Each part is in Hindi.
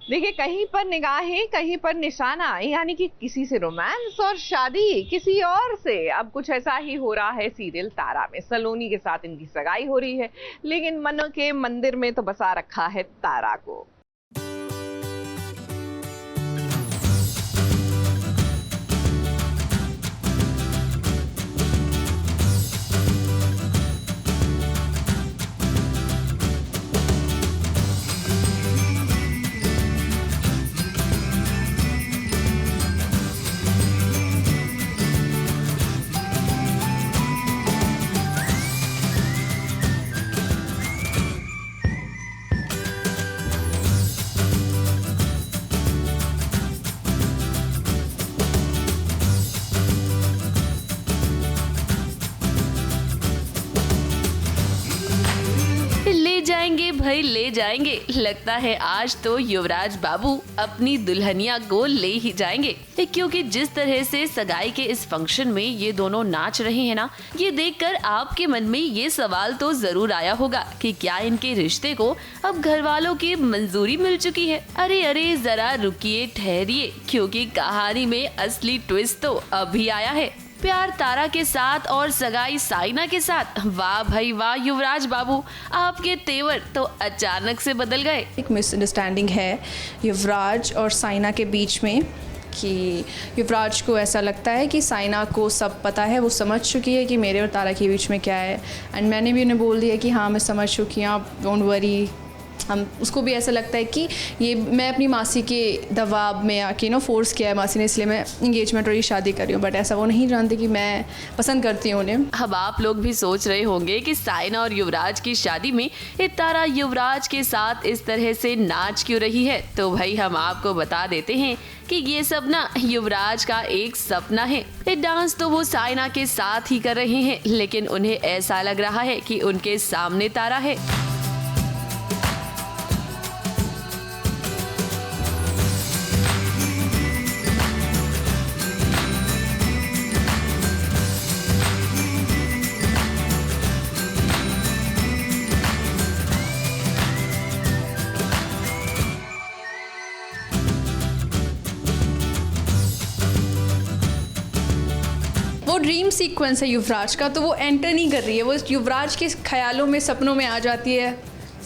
देखिए, कहीं पर निगाहें कहीं पर निशाना, यानी कि किसी से रोमांस और शादी किसी और से। अब कुछ ऐसा ही हो रहा है सीरियल तारा में। सलोनी के साथ इनकी सगाई हो रही है, लेकिन मन के मंदिर में तो बसा रखा है तारा को। ले जाएंगे भाई ले जाएंगे। लगता है आज तो युवराज बाबू अपनी दुल्हनिया को ले ही जाएंगे, क्योंकि जिस तरह से सगाई के इस फंक्शन में ये दोनों नाच रहे हैं ना, ये देखकर आपके मन में ये सवाल तो जरूर आया होगा कि क्या इनके रिश्ते को अब घर वालों की मंजूरी मिल चुकी है। अरे अरे जरा रुकिए, ठहरिए, क्योंकि कहानी में असली ट्विस्ट तो अभी आया है। प्यार तारा के साथ और सगाई साइना के साथ। वाह भाई वाह युवराज बाबू, आपके तेवर तो अचानक से बदल गए। एक मिसअंडरस्टैंडिंग है युवराज और साइना के बीच में कि युवराज को ऐसा लगता है कि साइना को सब पता है, वो समझ चुकी है कि मेरे और तारा के बीच में क्या है। एंड मैंने भी उन्हें बोल दिया कि हाँ मैं समझ चुकी हूँ, आप डोंट वरी। हम उसको भी ऐसा लगता है कि ये मैं अपनी मासी के दबाव में आके फोर्स किया है मासी ने, इसलिए मैं इंगेजमेंट और ये शादी कर रही हूँ। बट ऐसा वो नहीं जानती कि मैं पसंद करती हूँ उन्हें। अब आप लोग भी सोच रहे होंगे कि साइना और युवराज की शादी में तारा युवराज के साथ इस तरह से नाच क्यों रही है। तो भाई हम आपको बता देते हैं कि ये सब ना युवराज का एक सपना है। ये डांस तो वो साइना के साथ ही कर रहे हैं, लेकिन उन्हें ऐसा लग रहा है कि उनके सामने तारा है। वो ड्रीम सीक्वेंस है युवराज का, तो वो एंटर नहीं कर रही है, वो युवराज के ख्यालों में सपनों में आ जाती है।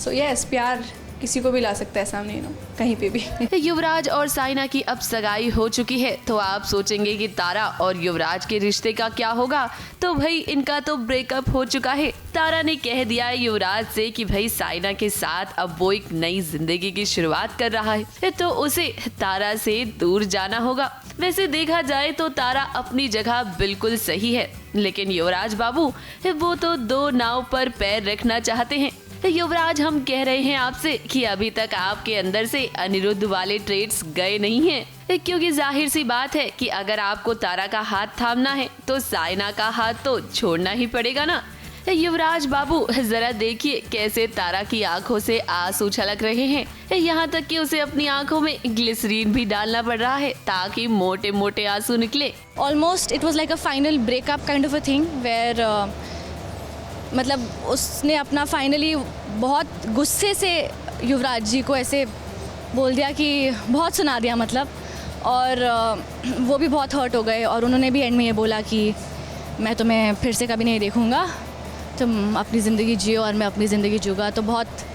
सो यस, प्यार किसी को भी ला सकता है सामने, कहीं पे भी। युवराज और साइना की अब सगाई हो चुकी है, तो आप सोचेंगे कि तारा और युवराज के रिश्ते का क्या होगा। तो भाई इनका तो ब्रेकअप हो चुका है। तारा ने कह दिया है युवराज से कि भाई साइना के साथ अब वो एक नई जिंदगी की शुरुआत कर रहा है, तो उसे तारा से दूर जाना होगा। वैसे देखा जाए तो तारा अपनी जगह बिल्कुल सही है, लेकिन युवराज बाबू वो तो दो नाव पर पैर रखना चाहते हैं। युवराज, हम कह रहे हैं आपसे कि अभी तक आपके अंदर से अनिरुद्ध वाले ट्रेड्स गए नहीं हैं, क्योंकि जाहिर सी बात है कि अगर आपको तारा का हाथ थामना है तो साइना का हाथ तो छोड़ना ही पड़ेगा ना। युवराज बाबू जरा देखिए कैसे तारा की आंखों से आंसू छलक रहे हैं, यहाँ तक कि उसे अपनी आंखों में ग्लिसरीन भी डालना पड़ रहा है ताकि मोटे मोटे आंसू निकले। Almost it was like a final breakup kind of a thing where मतलब उसने अपना फाइनली बहुत गुस्से से युवराज जी को ऐसे बोल दिया कि बहुत सुना दिया मतलब, और वो भी बहुत हर्ट हो गए। और उन्होंने भी एंड में ये बोला कि मैं तुम्हें फिर से कभी नहीं देखूंगा, तुम अपनी ज़िंदगी जियो और मैं अपनी ज़िंदगी जीऊंगा। तो बहुत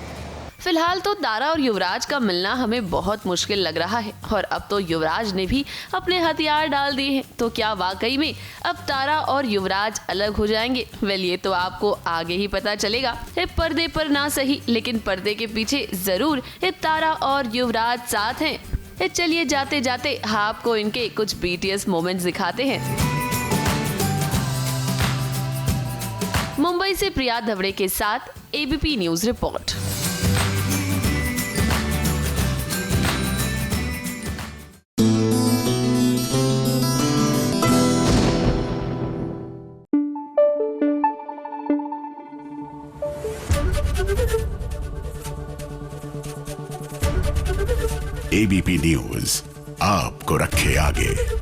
फिलहाल तो तारा और युवराज का मिलना हमें बहुत मुश्किल लग रहा है, और अब तो युवराज ने भी अपने हथियार डाल दिए हैं। तो क्या वाकई में अब तारा और युवराज अलग हो जाएंगे? वेल, ये तो आपको आगे ही पता चलेगा। पर्दे पर ना सही, लेकिन पर्दे के पीछे जरूर तारा और युवराज साथ हैं। चलिए जाते जाते आपको इनके कुछ BTS मोमेंट्स दिखाते हैं। मुंबई से प्रिया धवड़े के साथ ABP news report. ABP news आपको रखे आगे।